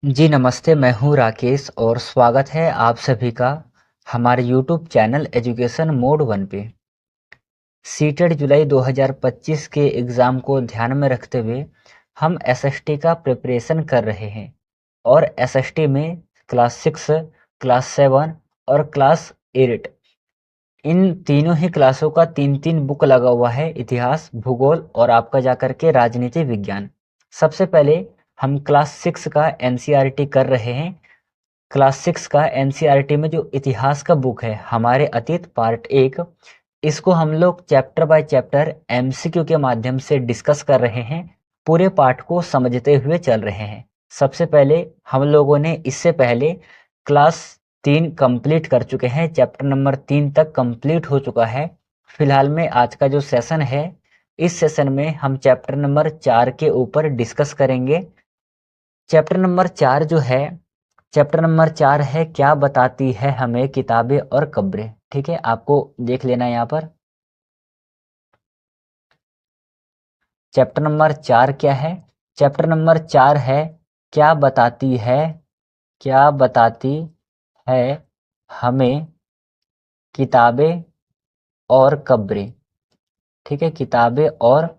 जी नमस्ते, मैं हूँ राकेश और स्वागत है आप सभी का हमारे यूट्यूब चैनल एजुकेशन मोड 1 पे। सीटेट जुलाई 2025 के एग्ज़ाम को ध्यान में रखते हुए हम एसएसटी का प्रिपरेशन कर रहे हैं और एसएसटी में क्लास 6, क्लास 7 और क्लास 8 इन तीनों ही क्लासों का 3-3 बुक लगा हुआ है, इतिहास, भूगोल और आपका जाकर के राजनीति विज्ञान। सबसे पहले हम क्लास 6 का एनसीईआरटी कर रहे हैं। क्लास 6 का एनसीईआरटी में जो इतिहास का बुक है हमारे अतीत पार्ट 1, इसको हम लोग चैप्टर बाय चैप्टर एमसीक्यू के माध्यम से डिस्कस कर रहे हैं, पूरे पाठ को समझते हुए चल रहे हैं। सबसे पहले हम लोगों ने इससे पहले क्लास 3 कंप्लीट कर चुके हैं, चैप्टर नंबर 3 तक कंप्लीट हो चुका है। फिलहाल में आज का जो सेशन है, इस सेशन में हम चैप्टर नंबर 4 के ऊपर डिस्कस करेंगे। चैप्टर नंबर 4 जो है, चैप्टर नंबर 4 है क्या बताती है हमें किताबें और कब्रें। ठीक है, आपको देख लेना है यहाँ पर। चैप्टर नंबर 4 क्या है? चैप्टर नंबर 4 है क्या बताती है, क्या बताती है हमें किताबें और कब्रें। ठीक है, किताबें और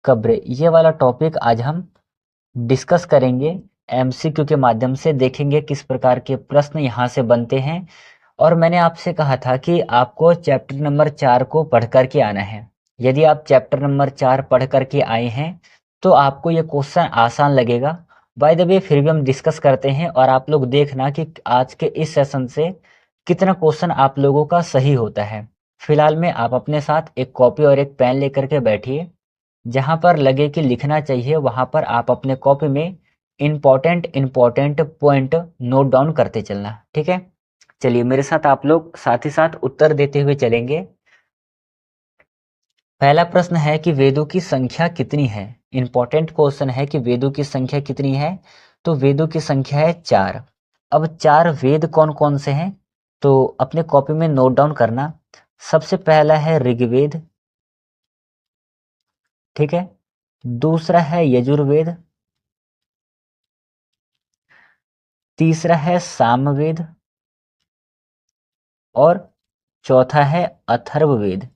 कब्रें, ये वाला टॉपिक आज हम डिस्कस करेंगे। एमसीक्यू के माध्यम से देखेंगे किस प्रकार के प्रश्न यहाँ से बनते हैं। और मैंने आपसे कहा था कि आपको चैप्टर नंबर 4 को पढ़ कर के आना है। यदि आप चैप्टर नंबर 4 पढ़ कर के आए हैं तो आपको ये क्वेश्चन आसान लगेगा। बाय द वे फिर भी हम डिस्कस करते हैं और आप लोग देखना कि आज के इस सेशन से कितना क्वेश्चन आप लोगों का सही होता है। फिलहाल में आप अपने साथ एक कॉपी और एक पेन लेकर के बैठिए। जहाँ पर लगे कि लिखना चाहिए वहाँ पर आप अपने कॉपी में इम्पोर्टेंट पॉइंट नोट डाउन करते चलना। ठीक है, चलिए मेरे साथ आप लोग साथ ही साथ उत्तर देते हुए चलेंगे। पहला प्रश्न है कि वेदों की संख्या कितनी है। इंपॉर्टेंट क्वेश्चन है कि वेदों की संख्या कितनी है। तो वेदों की संख्या है 4। अब 4 वेद कौन कौन से हैं तो अपने कॉपी में नोट डाउन करना। सबसे पहला है ऋग्वेद, ठीक है। दूसरा है यजुर्वेद, तीसरा है सामवेद और चौथा है अथर्ववेद।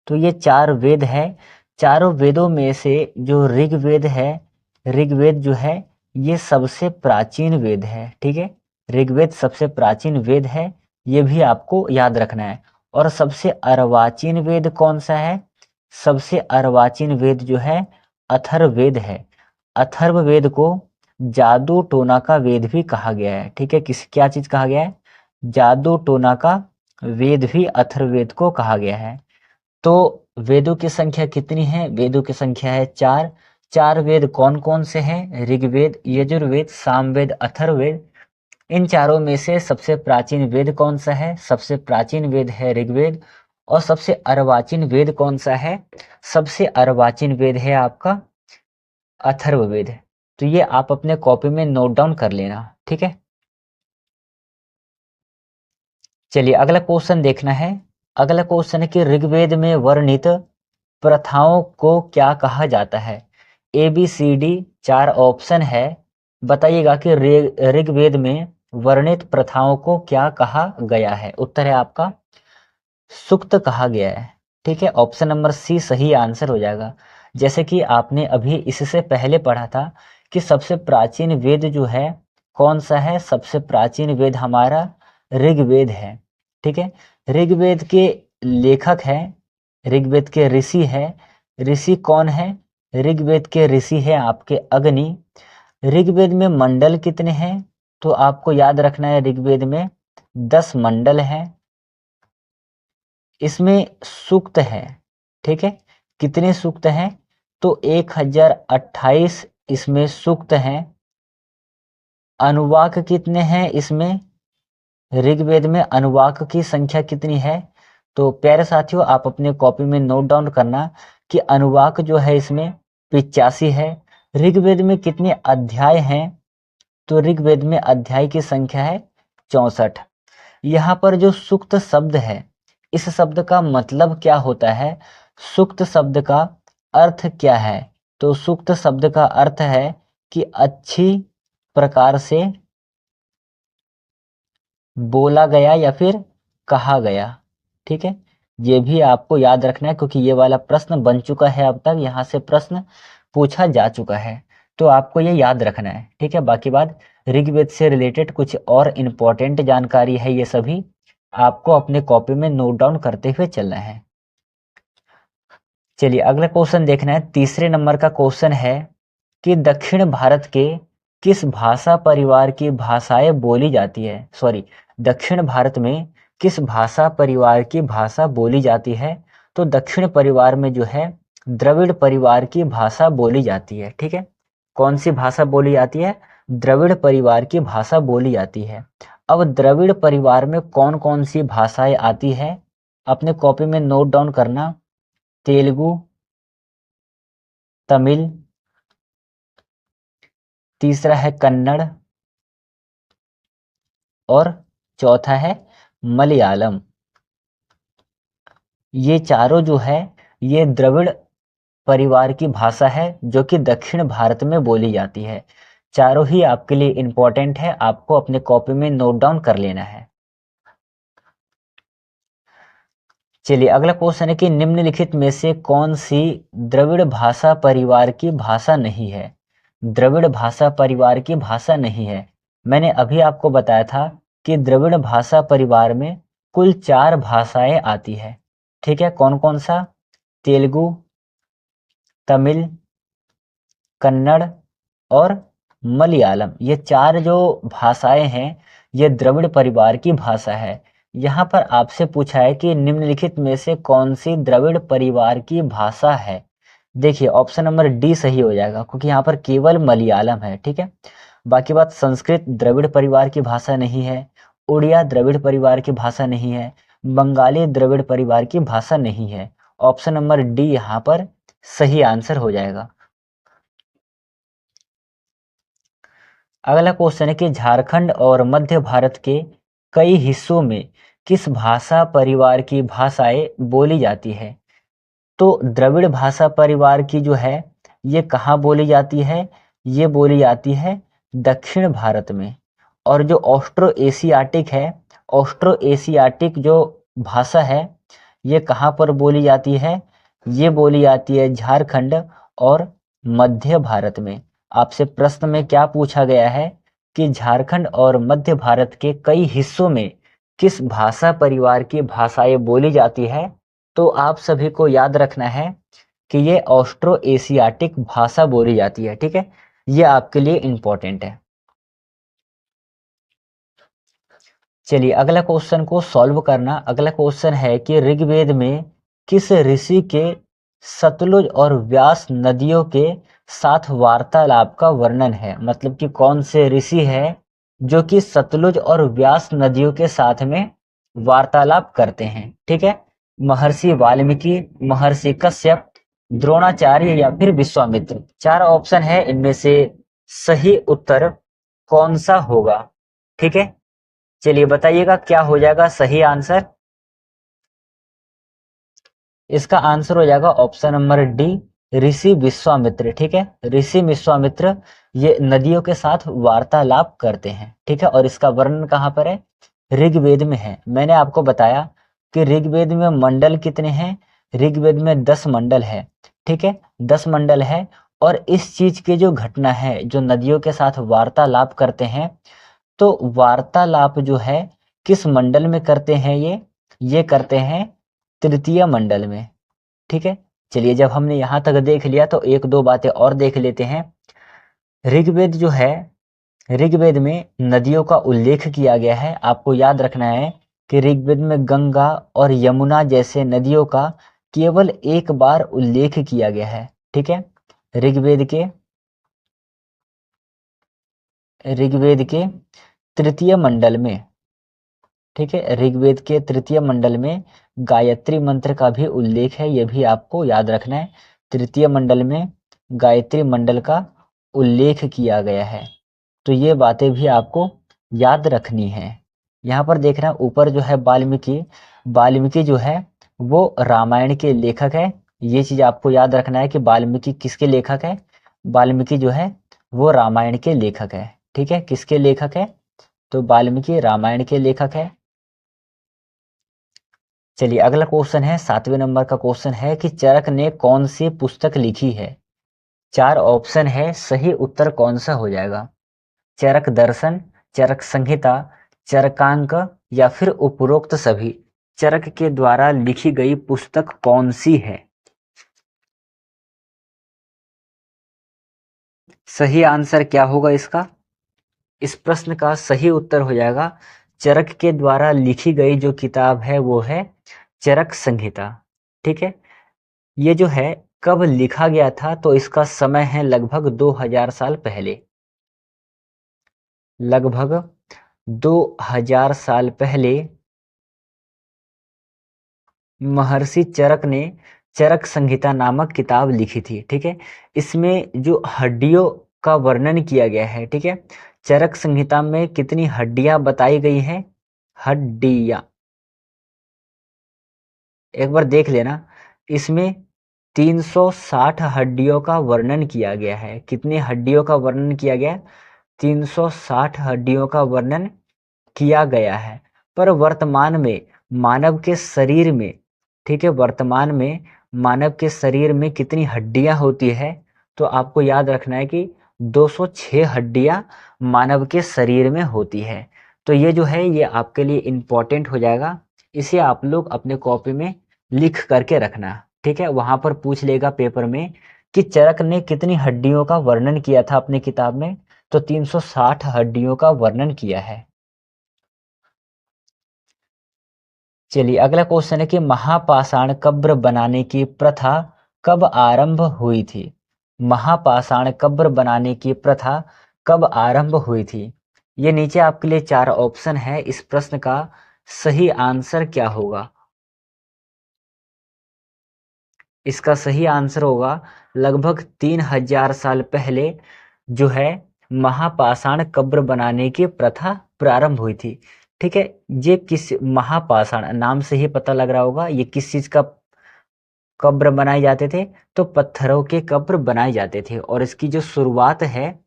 तो ये 4 वेद है। चारों वेदों में से जो ऋग्वेद है, ऋग्वेद जो है ये सबसे प्राचीन वेद है। ठीक है, ऋग्वेद सबसे प्राचीन वेद है, ये भी आपको याद रखना है। और सबसे अर्वाचीन वेद कौन सा है? सबसे अर्वाचीन वेद जो है अथर्ववेद है। अथर्ववेद को जादू टोना का वेद भी कहा गया है। ठीक है, किस क्या चीज कहा गया है? जादू टोना का वेद भी अथर्ववेद को कहा गया है। तो वेदों की संख्या कितनी है? वेदों की संख्या है 4। 4 वेद कौन कौन से हैं? ऋग्वेद, यजुर्वेद, सामवेद, अथर्ववेद। इन चारों में से सबसे प्राचीन वेद कौन सा है? सबसे प्राचीन वेद है ऋग्वेद। और सबसे अर्वाचीन वेद कौन सा है? सबसे अर्वाचीन वेद है आपका अथर्ववेद। तो ये आप अपने कॉपी में नोट डाउन कर लेना। ठीक है, चलिए अगला क्वेश्चन देखना है। अगला क्वेश्चन है कि ऋग्वेद में वर्णित प्रथाओं को क्या कहा जाता है? A B C D 4 option है। बताइएगा कि ऋग्वेद में वर्णित प्रथाओं को क्या कहा गया है। उत्तर है आपका सुक्त कहा गया है। ठीक है, ऑप्शन नंबर सी सही आंसर हो जाएगा। जैसे कि आपने अभी इससे पहले पढ़ा था कि सबसे प्राचीन वेद जो है कौन सा है? सबसे प्राचीन वेद हमारा ऋग्वेद है। ठीक है, ऋग्वेद के लेखक है, ऋग्वेद के ऋषि है। ऋषि कौन है? ऋग्वेद के ऋषि है आपके अग्नि। ऋग्वेद में मंडल कितने हैं? तो आपको याद रखना है ऋग्वेद में 10 मंडल हैं। इसमें सूक्त है। ठीक है, कितने सूक्त हैं? तो 1028 इसमें सूक्त हैं। अनुवाक कितने हैं इसमें? ऋग्वेद में अनुवाक की संख्या कितनी है? तो प्यारे साथियों आप अपने कॉपी में नोट डाउन करना कि अनुवाक जो है इसमें 85 है। ऋग्वेद में कितने अध्याय हैं? तो ऋग्वेद में अध्याय की संख्या है 64। यहाँ पर जो सूक्त शब्द है, इस शब्द का मतलब क्या होता है? सूक्त शब्द का अर्थ क्या है? तो सूक्त शब्द का अर्थ है कि अच्छी प्रकार से बोला गया या फिर कहा गया। ठीक है, ये भी आपको याद रखना है क्योंकि ये वाला प्रश्न बन चुका है, अब तक यहाँ से प्रश्न पूछा जा चुका है, तो आपको ये याद रखना है। ठीक है, बाकी बात ऋग्वेद से रिलेटेड कुछ और इम्पोर्टेंट जानकारी है, ये सभी आपको अपने कॉपी में नोट डाउन करते हुए चलना है। चलिए अगला क्वेश्चन देखना है। तीसरे नंबर का क्वेश्चन है कि दक्षिण भारत के किस भाषा परिवार की भाषाएं बोली जाती है, सॉरी, दक्षिण भारत में किस भाषा परिवार की भाषा बोली जाती है? तो दक्षिण परिवार में जो है द्रविड़ परिवार की भाषा बोली जाती है। ठीक है, कौन सी भाषा बोली जाती है? द्रविड़ परिवार की भाषा बोली जाती है। अब द्रविड़ परिवार में कौन कौन सी भाषाएं आती है, अपने कॉपी में नोट डाउन करना। तेलुगु, तमिल, तीसरा है कन्नड़ और चौथा है मलयालम। ये चारों जो है ये द्रविड़ परिवार की भाषा है जो कि दक्षिण भारत में बोली जाती है। चारों ही आपके लिए इंपॉर्टेंट है, आपको अपने कॉपी में नोट डाउन कर लेना है। चलिए अगला क्वेश्चन है कि निम्नलिखित में से कौन सी द्रविड़ भाषा परिवार की भाषा नहीं है? द्रविड़ भाषा परिवार की भाषा नहीं है। मैंने अभी आपको बताया था कि द्रविड़ भाषा परिवार में कुल 4 भाषाएं आती है। ठीक है, कौन कौन सा? तेलुगु, तमिल, कन्नड़ और मलयालम। ये 4 जो भाषाएं हैं ये द्रविड़ परिवार की भाषा है। यहाँ पर आपसे पूछा है कि निम्नलिखित में से कौन सी द्रविड़ परिवार की भाषा है। देखिए ऑप्शन नंबर डी सही हो जाएगा क्योंकि यहाँ पर केवल मलयालम है। ठीक है, बाकी बात संस्कृत द्रविड़ परिवार की भाषा नहीं है, उड़िया द्रविड़ परिवार की भाषा नहीं है, बंगाली द्रविड़ परिवार की भाषा नहीं है। ऑप्शन नंबर डी यहाँ पर सही आंसर हो जाएगा। अगला क्वेश्चन है कि झारखंड और मध्य भारत के कई हिस्सों में किस भाषा परिवार की भाषाएं बोली जाती है? तो द्रविड़ भाषा परिवार की जो है ये कहाँ बोली जाती है? ये बोली जाती है दक्षिण भारत में। और जो ऑस्ट्रो एशियाटिक है, ऑस्ट्रो एशियाटिक जो भाषा है ये कहाँ पर बोली जाती है? ये बोली जाती है झारखंड और मध्य भारत में। आपसे प्रश्न में क्या पूछा गया है कि झारखंड और मध्य भारत के कई हिस्सों में किस भाषा परिवार की भाषाएं बोली जाती है? तो आप सभी को याद रखना है कि ये ऑस्ट्रो एशियाटिक भाषा बोली जाती है। ठीक है, ये आपके लिए इंपॉर्टेंट है। चलिए अगला क्वेश्चन को सॉल्व करना। अगला क्वेश्चन है कि ऋग्वेद में किस ऋषि के सतलुज और व्यास नदियों के साथ वार्तालाप का वर्णन है? मतलब कि कौन से ऋषि है जो कि सतलुज और व्यास नदियों के साथ में वार्तालाप करते हैं? ठीक है, महर्षि वाल्मीकि, महर्षि कश्यप, द्रोणाचार्य या फिर विश्वामित्र। 4 ऑप्शन है, इनमें से सही उत्तर कौन सा होगा? ठीक है, चलिए बताइएगा क्या हो जाएगा सही आंसर। इसका आंसर हो जाएगा ऑप्शन नंबर डी, ऋषि विश्वामित्र। ठीक है, ऋषि विश्वामित्र ये नदियों के साथ वार्तालाप करते हैं। ठीक है, और इसका वर्णन कहाँ पर है? ऋग्वेद में है। मैंने आपको बताया कि ऋग्वेद में मंडल कितने हैं? ऋग्वेद में 10 मंडल है। ठीक है, 10 मंडल है। और इस चीज की जो घटना है, जो नदियों के साथ वार्तालाप करते हैं, तो वार्तालाप जो है किस मंडल में करते हैं? ये करते हैं तृतीय मंडल में। ठीक है, चलिए जब हमने यहां तक देख लिया तो एक दो बातें और देख लेते हैं। ऋग्वेद जो है, ऋग्वेद में नदियों का उल्लेख किया गया है। आपको याद रखना है कि ऋग्वेद में गंगा और यमुना जैसे नदियों का केवल एक बार उल्लेख किया गया है। ठीक है, ऋग्वेद के तृतीय मंडल में, ठीक है, ऋग्वेद के तृतीय मंडल में गायत्री मंत्र का भी उल्लेख है, यह भी आपको याद रखना है। तृतीय मंडल में गायत्री मंडल का उल्लेख किया गया है, तो ये बातें भी आपको याद रखनी है। यहाँ पर देख रहे हैं ऊपर जो है वाल्मीकि, वाल्मीकि जो है वो रामायण के लेखक है। ये चीज आपको याद रखना है कि वाल्मीकि किसके लेखक है? वाल्मीकि जो है वो रामायण के लेखक है। ठीक है, किसके लेखक है? तो वाल्मीकि रामायण के लेखक है। चलिए अगला क्वेश्चन है, 7वें नंबर का क्वेश्चन है कि चरक ने कौन सी पुस्तक लिखी है? 4 ऑप्शन है, सही उत्तर कौन सा हो जाएगा? चरक दर्शन, चरक संहिता, चरकांक या फिर उपरोक्त सभी। चरक के द्वारा लिखी गई पुस्तक कौन सी है? सही आंसर क्या होगा इसका? इस प्रश्न का सही उत्तर हो जाएगा, चरक के द्वारा लिखी गई जो किताब है वो है चरक संहिता। ठीक है, ये जो है कब लिखा गया था? तो इसका समय है लगभग 2000 साल पहले। लगभग 2000 साल पहले महर्षि चरक ने चरक संहिता नामक किताब लिखी थी। ठीक है, इसमें जो हड्डियों का वर्णन किया गया है। ठीक है, चरक संहिता में कितनी हड्डियां बताई गई हैं? हड्डियां एक बार देख लेना, इसमें 360 हड्डियों का वर्णन किया गया है। कितनी हड्डियों का वर्णन किया गया? 360 हड्डियों का वर्णन किया गया है। पर वर्तमान में मानव के शरीर में, ठीक है, वर्तमान में मानव के शरीर में कितनी हड्डियां होती है? तो आपको याद रखना है कि 206 हड्डियां मानव के शरीर में होती है। तो ये जो है ये आपके लिए इम्पोर्टेंट हो जाएगा, इसे आप लोग अपने कॉपी में लिख करके रखना। ठीक है, वहां पर पूछ लेगा पेपर में कि चरक ने कितनी हड्डियों का वर्णन किया था अपनी किताब में? तो 360 हड्डियों का वर्णन किया है। चलिए अगला क्वेश्चन है कि महापाषाण कब्र बनाने की प्रथा कब आरंभ हुई थी? महापाषाण कब्र बनाने की प्रथा कब आरंभ हुई थी? ये नीचे आपके लिए 4 ऑप्शन है, इस प्रश्न का सही आंसर क्या होगा? इसका सही आंसर होगा लगभग 3000 साल पहले जो है महापाषाण कब्र बनाने की प्रथा प्रारंभ हुई थी। ठीक है, ये किस महापाषाण नाम से ही पता लग रहा होगा ये किस चीज का कब्र बनाए जाते थे? तो पत्थरों के कब्र बनाए जाते थे और इसकी जो शुरुआत है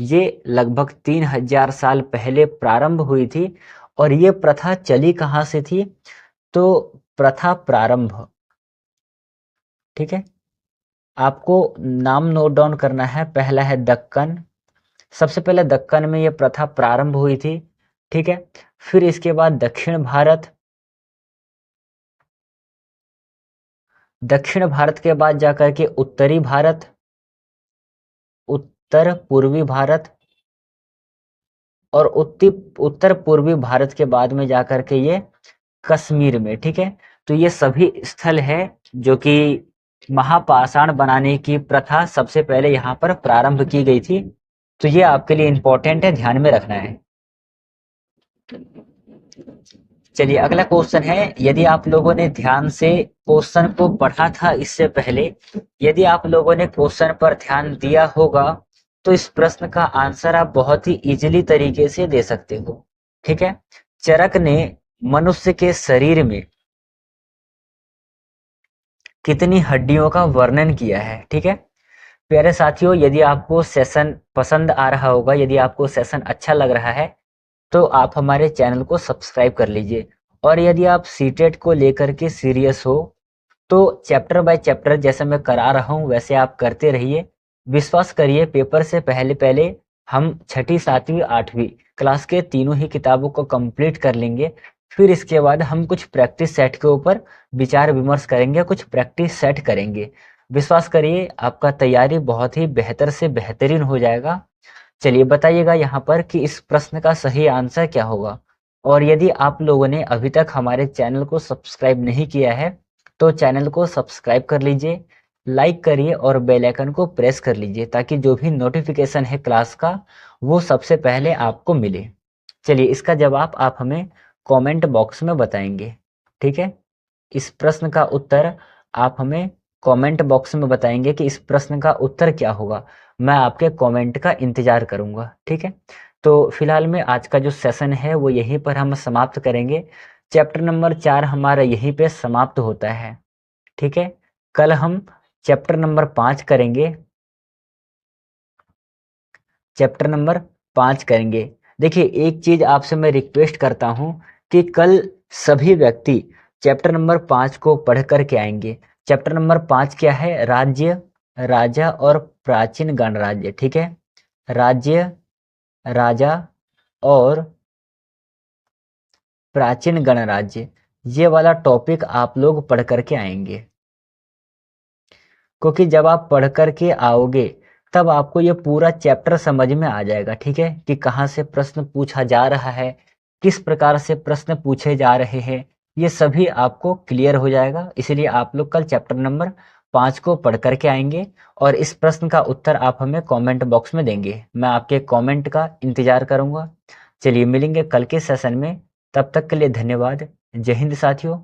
ये लगभग 3000 साल पहले प्रारंभ हुई थी। और ये प्रथा चली कहाँ से थी? तो प्रथा प्रारंभ, ठीक है, आपको नाम नोट डाउन करना है। पहला है दक्कन, सबसे पहले दक्कन में यह प्रथा प्रारंभ हुई थी। ठीक है, फिर इसके बाद दक्षिण भारत, दक्षिण भारत के बाद जाकर के उत्तरी भारत, उत्तर पूर्वी भारत और उत्तर पूर्वी भारत के बाद में जाकर के ये कश्मीर में। ठीक है, तो ये सभी स्थल है जो कि महापाषाण बनाने की प्रथा सबसे पहले यहाँ पर प्रारंभ की गई थी। तो ये आपके लिए इंपॉर्टेंट है, ध्यान में रखना है। चलिए अगला क्वेश्चन है, यदि आप लोगों ने ध्यान से क्वेश्चन को पढ़ा था इससे पहले, यदि आप लोगों ने क्वेश्चन पर ध्यान दिया होगा तो इस प्रश्न का आंसर आप बहुत ही इजीली तरीके से दे सकते हो। ठीक है, चरक ने मनुष्य के शरीर में कितनी हड्डियों का वर्णन किया है? ठीक है प्यारे साथियों, यदि आपको सेशन पसंद आ रहा होगा, यदि आपको सेशन अच्छा लग रहा है तो आप हमारे चैनल को सब्सक्राइब कर लीजिए। और यदि आप सीटेट को लेकर के सीरियस हो तो चैप्टर बाय चैप्टर जैसे मैं करा रहा हूँ वैसे आप करते रहिए। विश्वास करिए, पेपर से पहले पहले हम छठी, सातवीं, आठवीं क्लास के तीनों ही किताबों को कंप्लीट कर लेंगे। फिर इसके बाद हम कुछ प्रैक्टिस सेट के ऊपर विचार विमर्श करेंगे, कुछ प्रैक्टिस सेट करेंगे। विश्वास करिए आपका तैयारी बहुत ही बेहतर से बेहतरीन हो जाएगा। चलिए बताइएगा यहाँ पर कि इस प्रश्न का सही आंसर क्या होगा। और यदि आप लोगों ने अभी तक हमारे चैनल को सब्सक्राइब नहीं किया है तो चैनल को सब्सक्राइब कर लीजिए, लाइक करिए और बेल आइकन को प्रेस कर लीजिए ताकि जो भी नोटिफिकेशन है क्लास का वो सबसे पहले आपको मिले। चलिए इसका जवाब आप हमें कमेंट बॉक्स में बताएंगे। ठीक है, इस प्रश्न का उत्तर आप हमें कमेंट बॉक्स में बताएंगे कि इस प्रश्न का उत्तर क्या होगा। मैं आपके कमेंट का इंतजार करूंगा। ठीक है, तो फिलहाल में आज का जो सेशन है वो यहीं पर हम समाप्त करेंगे। चैप्टर नंबर 4 हमारा यहीं पे समाप्त होता है। ठीक है, कल हम चैप्टर नंबर 5 करेंगे। चैप्टर नंबर 5 करेंगे। देखिए, एक चीज आपसे मैं रिक्वेस्ट करता हूं कि कल सभी व्यक्ति चैप्टर नंबर 5 को पढ़ करके आएंगे। चैप्टर नंबर 5 क्या है? राज्य, राजा और प्राचीन गणराज्य। ठीक है, राज्य, राजा और प्राचीन गणराज्य, ये वाला टॉपिक आप लोग पढ़ करके आएंगे, क्योंकि जब आप पढ़ करके आओगे तब आपको ये पूरा चैप्टर समझ में आ जाएगा। ठीक है, कि कहाँ से प्रश्न पूछा जा रहा है, किस प्रकार से प्रश्न पूछे जा रहे हैं, ये सभी आपको क्लियर हो जाएगा। इसलिए आप लोग कल चैप्टर नंबर 5 को पढ़ करके आएंगे और इस प्रश्न का उत्तर आप हमें कमेंट बॉक्स में देंगे। मैं आपके कमेंट का इंतजार करूंगा। चलिए मिलेंगे कल के सेशन में, तब तक के लिए धन्यवाद। जय हिंद साथियों।